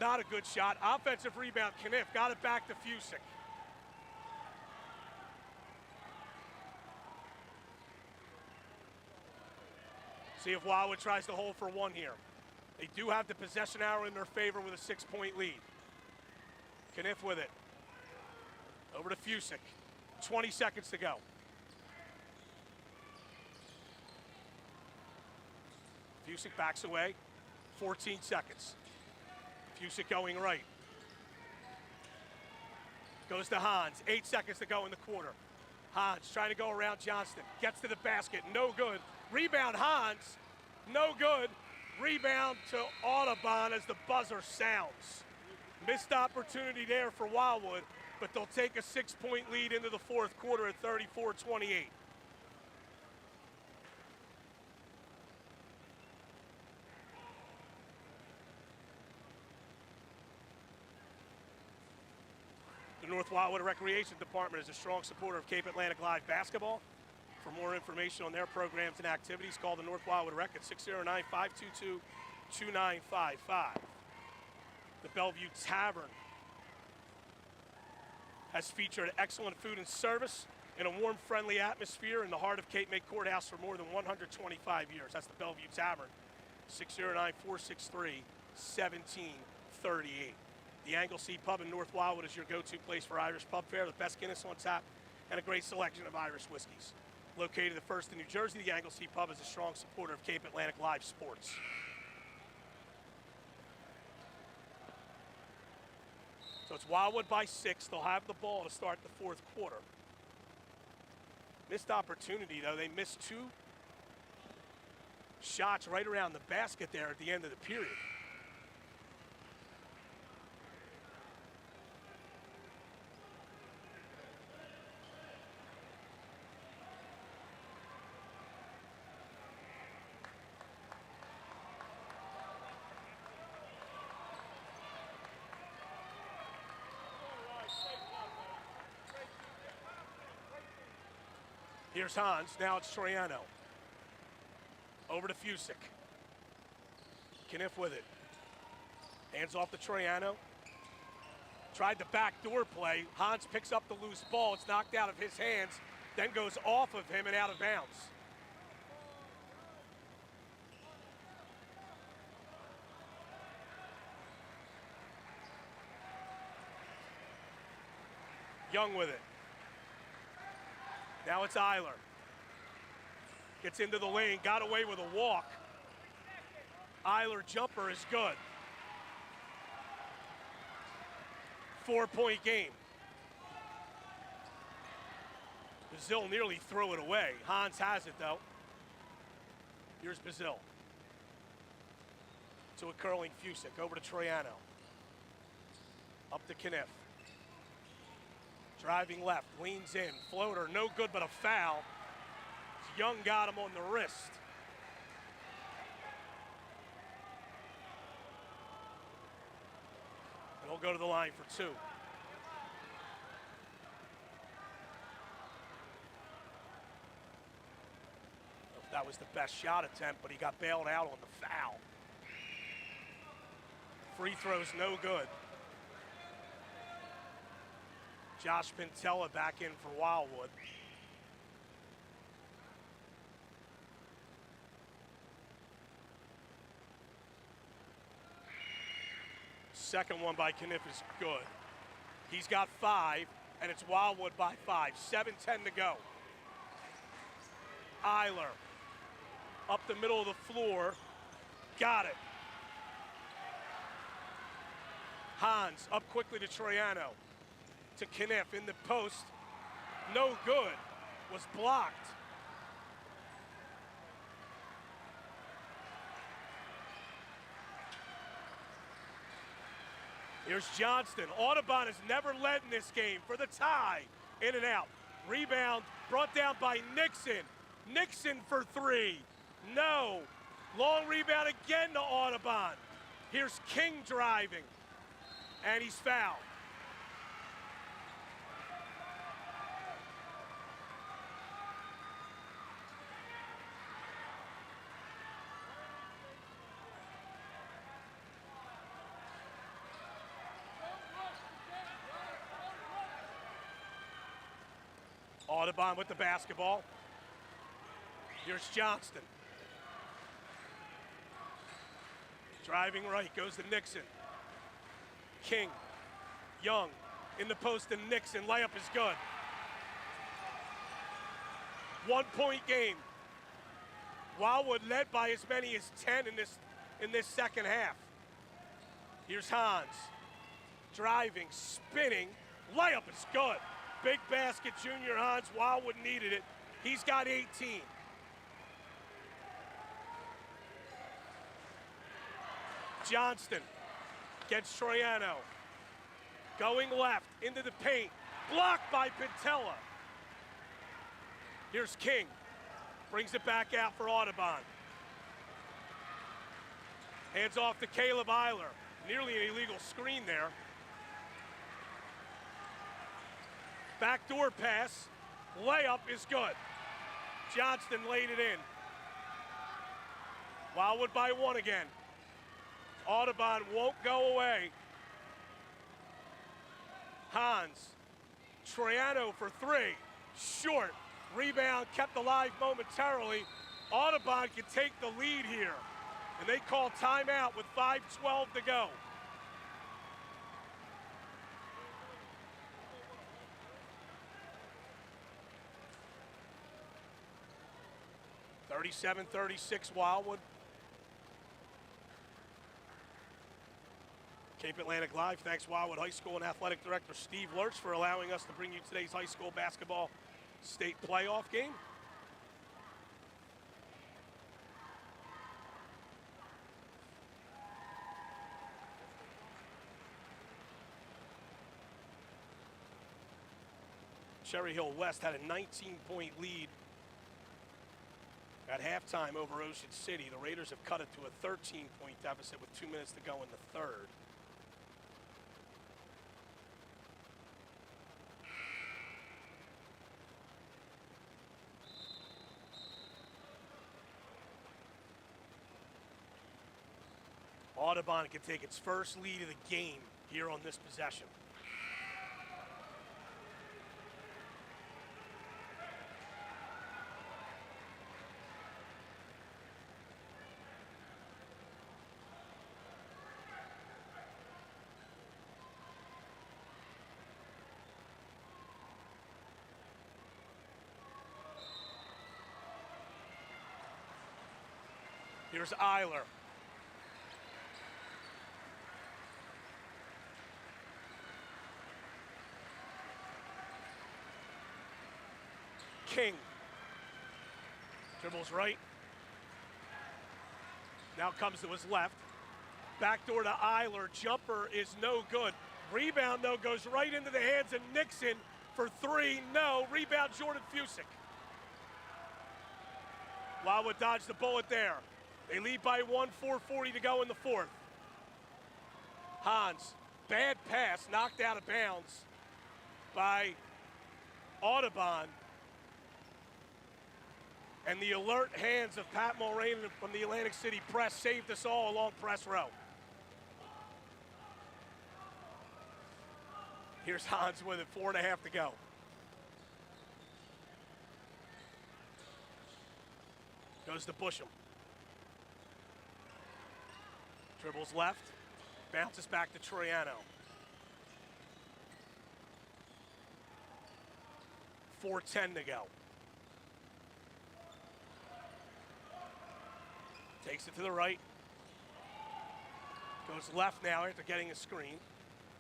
Not a good shot. Offensive rebound, Cunniff. Got it back to Fusick. See if Wildwood tries to hold for one here. They do have the possession arrow in their favor with a 6-point lead. Cunniff with it. Over to Fusick. 20 seconds to go. Fusick backs away. 14 seconds. Fusick going right. Goes to Hans. 8 seconds to go in the quarter. Hans trying to go around Johnston. Gets to the basket. No good. Rebound Hans. No good. Rebound to AUDUBON as the buzzer sounds. Missed opportunity there for Wildwood, but they'll take a 6-point lead into the fourth quarter at 34-28. The North Wildwood Recreation Department is a strong supporter of Cape Atlantic Live Basketball. For more information on their programs and activities, call the North Wildwood Rec at 609-522-2955. The Bellevue Tavern has featured excellent food and service in a warm, friendly atmosphere in the heart of Cape May Courthouse for more than 125 years. That's the Bellevue Tavern, 609-463-1738. The Anglesea Pub in North Wildwood is your go-to place for Irish pub fare, the best Guinness on tap, and a great selection of Irish whiskeys. Located the first in New Jersey, the Anglesea Pub is a strong supporter of Cape Atlantic Live Sports. So it's Wildwood by 6. They'll have the ball to start the fourth quarter. Missed opportunity, though. They missed 2 shots right around the basket there at the end of the period. Here's Hans, now it's Troiano. Over to Fusick. Cunniff with it. Hands off to Troiano. Tried the backdoor play. Hans picks up the loose ball. It's knocked out of his hands, then goes off of him and out of bounds. Young with it. Now it's Eiler. Gets into the lane, got away with a walk. Eiler jumper is good. 4-point game. Bazil nearly threw it away. Hans has it though. Here's Bazil. To a curling Fusick, over to Troiano. Up to Cunniff. Driving left, leans in, floater, no good but a foul. Young got him on the wrist. And he'll go to the line for two. That was the best shot attempt, but he got bailed out on the foul. Free throws no good. Josh Pintella back in for Wildwood. Second one by Cunniff is good. He's got 5, and it's Wildwood by 5. 7:10 to go. Eiler up the middle of the floor. Got it. Hans up quickly to Troiano. To Cunniff in the post. No good. Was blocked. Here's Johnston. Audubon has never led in this game for the tie. In and out. Rebound brought down by Nixon. Nixon for 3. No. Long rebound again to Audubon. Here's King driving. And he's fouled. Audubon with the basketball. Here's Johnston. Driving right, goes to Nixon. King, Young, in the post and Nixon. Layup is good. 1-point game. Wildwood led by as many as 10 in this second half. Here's Hans. Driving, spinning. Layup is good. Big basket, Junior Hans. Wildwood needed it. He's got 18. Johnston gets Troiano. Going left into the paint. Blocked by Pintella. Here's King. Brings it back out for Audubon. Hands off to Caleb Eiler. Nearly an illegal screen there. Backdoor pass. Layup is good. Johnston laid it in. Wildwood by 1 again. Audubon won't go away. Hans. Troiano for 3. Short. Rebound kept alive momentarily. Audubon can take the lead here. And they call timeout with 5:12 to go. (37-36) Wildwood. Cape Atlantic Live, thanks Wildwood High School and Athletic Director Steve Lurch for allowing us to bring you today's high school basketball state playoff game. Cherry Hill West had a 19-point lead at halftime over Ocean City. The Raiders have cut it to a 13-point deficit with 2 minutes to go in the third. Audubon can take its first lead of the game here on this possession. Here's Eiler. King. Dribbles right. Now comes to his left. Backdoor to Eiler. Jumper is no good. Rebound, though, goes right into the hands of Nixon for three. No. Rebound, Jordan Fusick. Wildwood dodged the bullet there. They lead by 1, 4:40 to go in the fourth. Hans, bad pass, knocked out of bounds by AUDUBON. And the alert hands of Pat Mulrain from the Atlantic City Press saved us all along press row. Here's Hans with it, 4.5 to go. Goes to Busham. Dribbles left, bounces back to Troiano. 4:10 to go. Takes it to the right. Goes left now after getting a screen.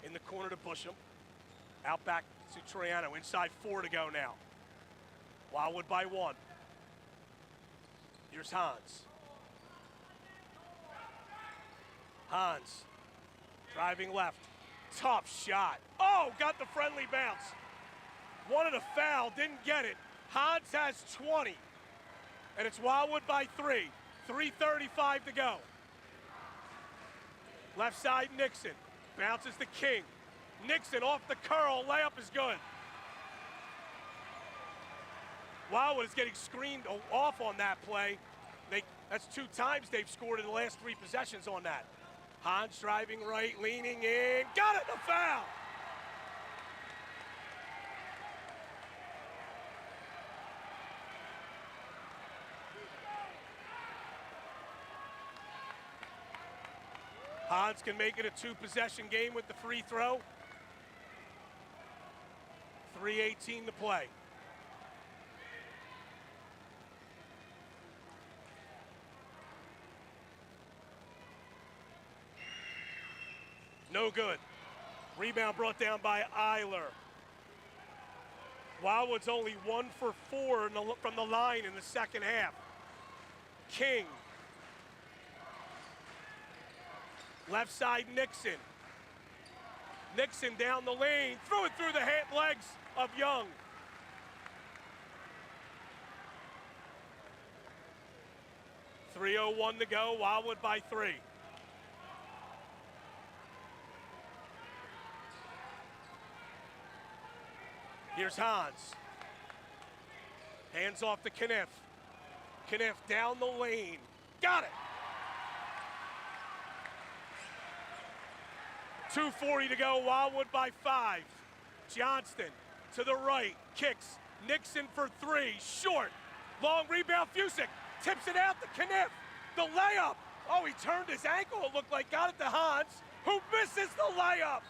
In the corner to Busham. Out back to Troiano. Inside 4 to go now. Wildwood by 1. Here's Hans. Hans. Driving left. Tough shot. Oh, got the friendly bounce. Wanted a foul, didn't get it. Hans has 20. And it's Wildwood by 3. 3:35 to go. Left side, Nixon. Bounces to King. Nixon off the curl. Layup is good. Wildwood is getting screened off on that play. That's 2 times they've scored in the last 3 possessions on that. Hans driving right, leaning in. Got it, the foul. Hans can make it a 2-possession game with the free throw. 3:18 to play. No good. Rebound brought down by Eiler. Wildwood's only 1 for 4 from the line in the second half. King. Left side, Nixon. Nixon down the lane, threw it through the legs of Young. .301 to go, Wildwood by 3. Here's Hans. Hands off to Cunniff. Cunniff down the lane. Got it! 2:40 to go, Wildwood by 5. Johnston to the right, kicks. Nixon for 3, short. Long rebound, Fusick tips it out to Cunniff. The layup. Oh, he turned his ankle, it looked like. Got it to Hans, who misses the layup.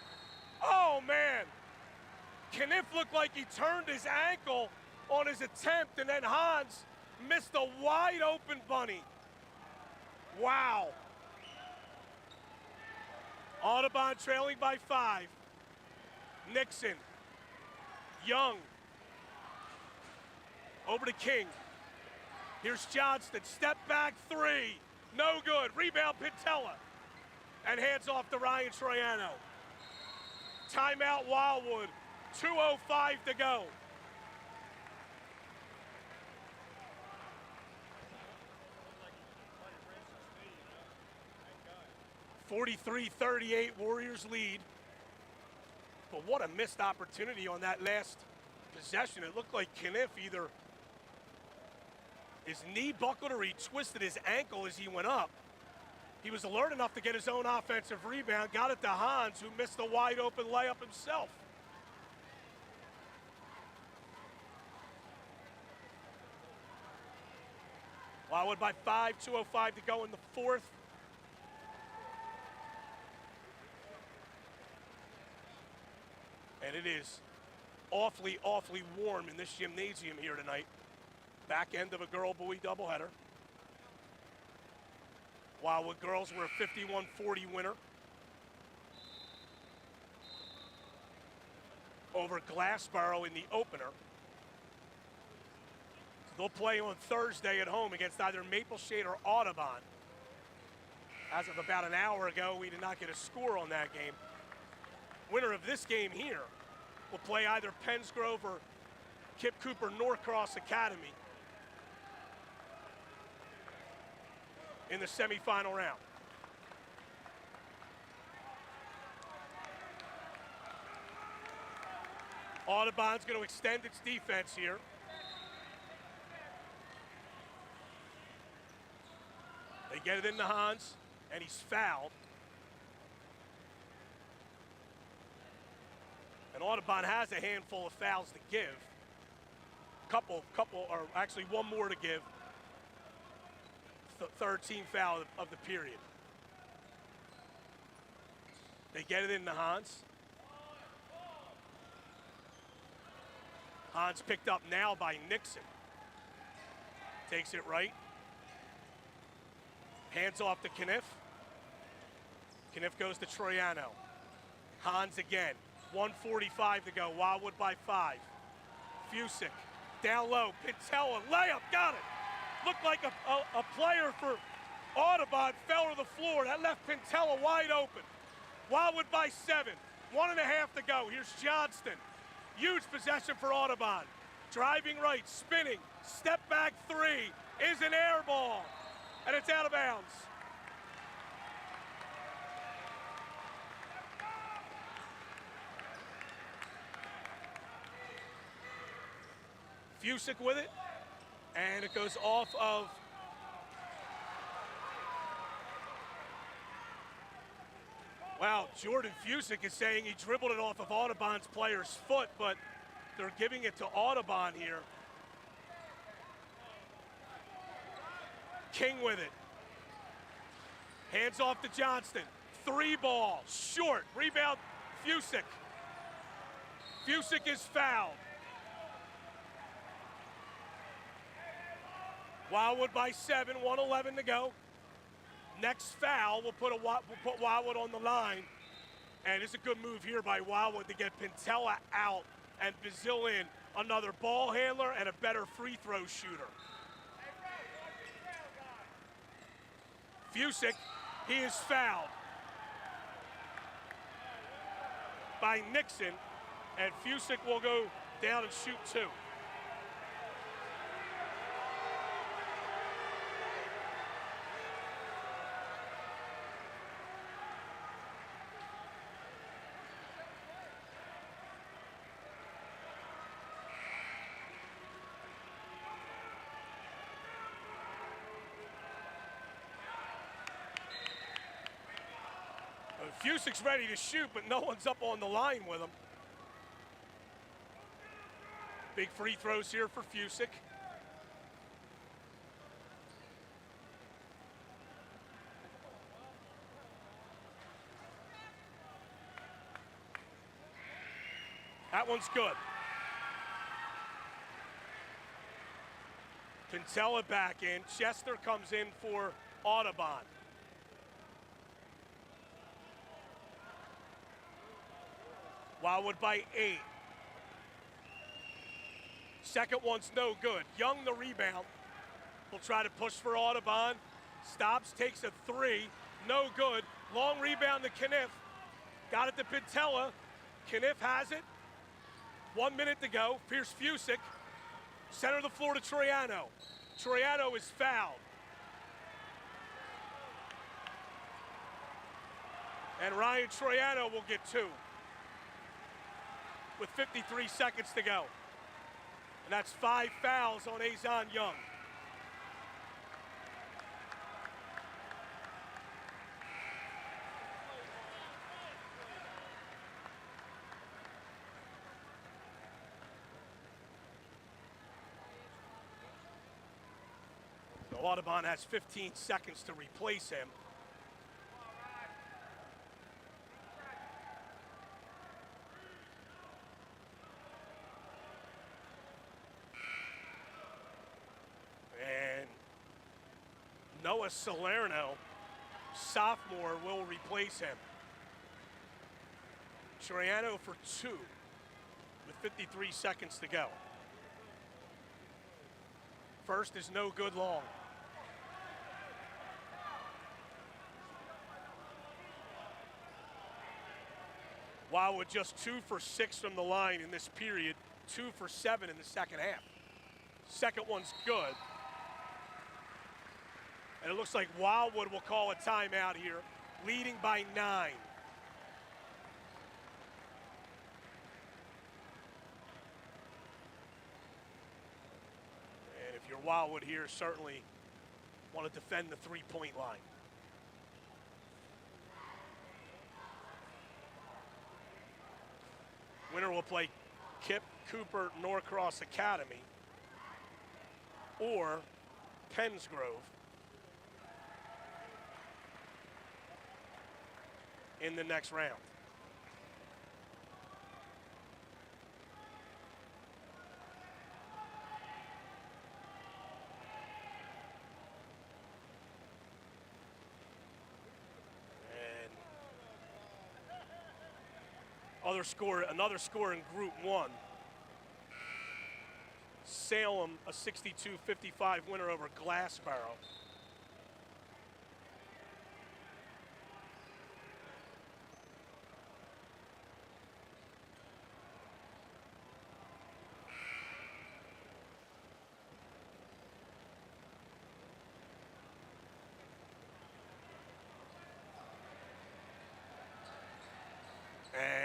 Oh, man. Cunniff looked like he turned his ankle on his attempt, and then Hans missed a wide open bunny. Wow. AUDUBON trailing by 5. Nixon. Young. Over to King. Here's Johnston. Step back 3. No good. Rebound Pintella. And hands off to Ryan Troiano. Timeout Wildwood. 2:05 to go. 43-38, Warriors lead. But what a missed opportunity on that last possession. It looked like Cunniff either his knee buckled or he twisted his ankle as he went up. He was alert enough to get his own offensive rebound, got it to Hans, who missed the wide open layup himself. Wildwood by 5, 2:05 to go in the fourth. And it is awfully, awfully warm in this gymnasium here tonight. Back end of a girl-boy doubleheader. Wildwood girls were a 51-40 winner over Glassboro in the opener. They'll play on Thursday at home against either Mapleshade or Audubon. As of about an hour ago, we did not get a score on that game. Winner of this game here will play either Pensgrove or Kip Cooper Norcross Academy in the semifinal round. Audubon's going to extend its defense here. They get it into Hans, and he's fouled. And Audubon has a handful of fouls to give. Couple, or actually one more to give. Third team foul of the period. They get it into Hans. Hans picked up now by Nixon. Takes it right. Hands off to Cunniff. Cunniff goes to Troiano. Hans again. 1:45 to go. Wildwood by 5. Fusick down low. Pintella layup. Got it. Looked like a player for Audubon fell to the floor. That left Pintella wide open. Wildwood by 7. 1.5 to go. Here's Johnston. Huge possession for Audubon. Driving right, spinning, step back 3 is an air ball, and it's out of bounds. Fusick with it, and it goes off of wow, Jordan Fusick is saying he dribbled it off of Audubon's player's foot, but they're giving it to Audubon here. King with it. Hands off to Johnston. 3 ball, short. Rebound, Fusick. Fusick is fouled. Wildwood by 7, 1:11 to go. Next foul will put Wildwood on the line. And it's a good move here by Wildwood to get Pintella out and Bazil in. Another ball handler and a better free throw shooter. Fusick, he is fouled by Nixon, and Fusick will go down and shoot 2. Fusick's ready to shoot, but no one's up on the line with him. Big free throws here for Fusick. That one's good. Pintella back in. Chester comes in for Audubon. Wildwood by 8. Second one's no good. Young the rebound. Will try to push for Audubon. Stops, takes a 3. No good. Long rebound to Cunniff. Got it to Pintella. Cunniff has it. 1 minute to go. Here's Fusick. Center of the floor to Troiano. Troiano is fouled. And Ryan Troiano will get 2. With 53 seconds to go. And that's 5 fouls on Azon Young. So Audubon has 15 seconds to replace him. Noah Salerno sophomore, will replace him. Troiano for 2 with 53 seconds to go. First is no good long. Wildwood just 2 for 6 from the line in this period, 2 for 7 in the second half. Second one's good. And it looks like Wildwood will call a timeout here, leading by 9. And if you're Wildwood here, certainly want to defend the three-point line. Winner will play Kip Cooper Norcross Academy or Pensgrove in the next round. Another score in Group 1. Salem, a 62-55 winner over Glassboro.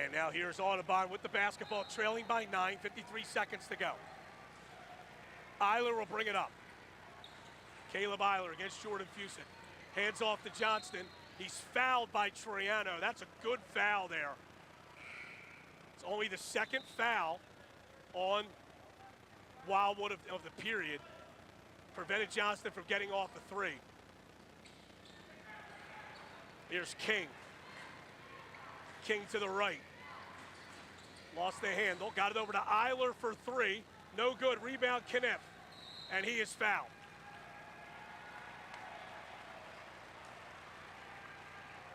And now here's Audubon with the basketball, trailing by 9, 53 seconds to go. Eiler will bring it up. Caleb Eiler against Jordan Fusen. Hands off to Johnston. He's fouled by Troiano. That's a good foul there. It's only the second foul on Wildwood of the period. Prevented Johnston from getting off the 3. Here's King. King to the right. Lost the handle. Got it over to Eiler for 3. No good. Rebound Cunniff. And he is fouled.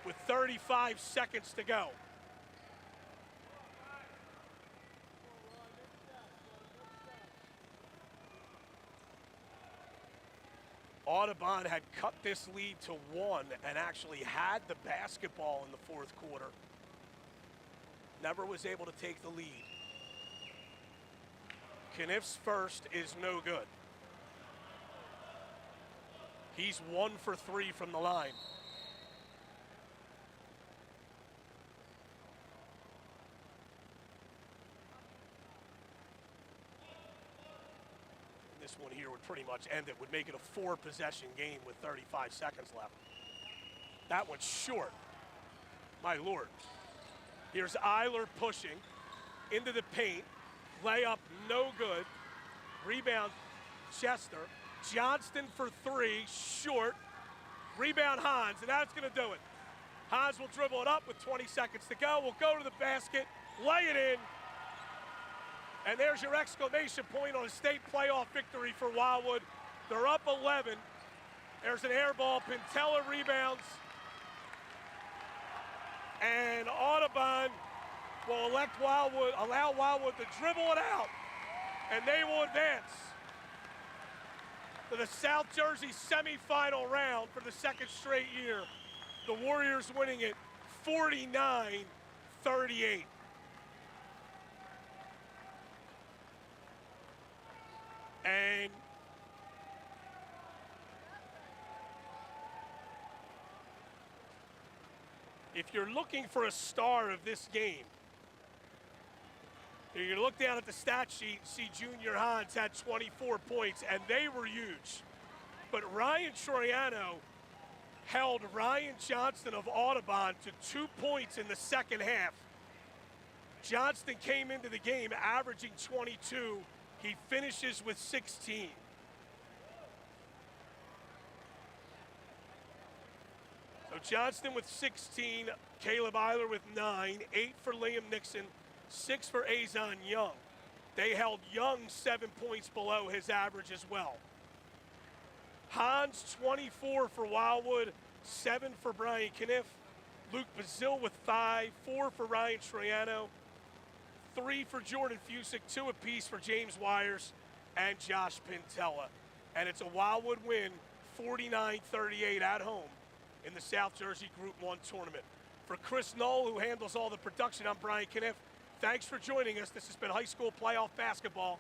With 35 seconds to go. Audubon had cut this lead to 1 and actually had the basketball in the fourth quarter. Never was able to take the lead. Cunniff's first is no good. He's 1 for 3 from the line. This one here would pretty much end it, would make it a 4-possession game with 35 seconds left. That one's short. My Lord. Here's Eiler pushing into the paint. Layup, no good. Rebound, Chester. Johnston for 3, short. Rebound, Hans, and that's going to do it. Hans will dribble it up with 20 seconds to go. We'll go to the basket, lay it in. And there's your exclamation point on a state playoff victory for Wildwood. They're up 11. There's an air ball. Pintella rebounds. And Audubon will allow Wildwood to dribble it out. And they will advance to the South Jersey semifinal round for the second straight year. The Warriors winning it 49-38. And if you're looking for a star of this game, you're going to look down at the stat sheet and see Junior Hans had 24 points, and they were huge. But Ryan Troiano held Ryan Johnston of Audubon to 2 points in the second half. Johnston came into the game averaging 22. He finishes with 16. So Johnston with 16, Caleb Eiler with 9, 8 for Liam Nixon, 6 for Azon Young. They held Young 7 points below his average as well. Hans 24 for Wildwood, 7 for Brian Cunniff. Luke Bazil with 5, 4 for Ryan Troiano, 3 for Jordan Fusick, 2 apiece for James Wires and Josh Pintella. And it's a Wildwood win, 49-38 at home in the South Jersey Group 1 tournament. For Chris Knoll, who handles all the production, I'm Brian Cunniff. Thanks for joining us. This has been high school playoff basketball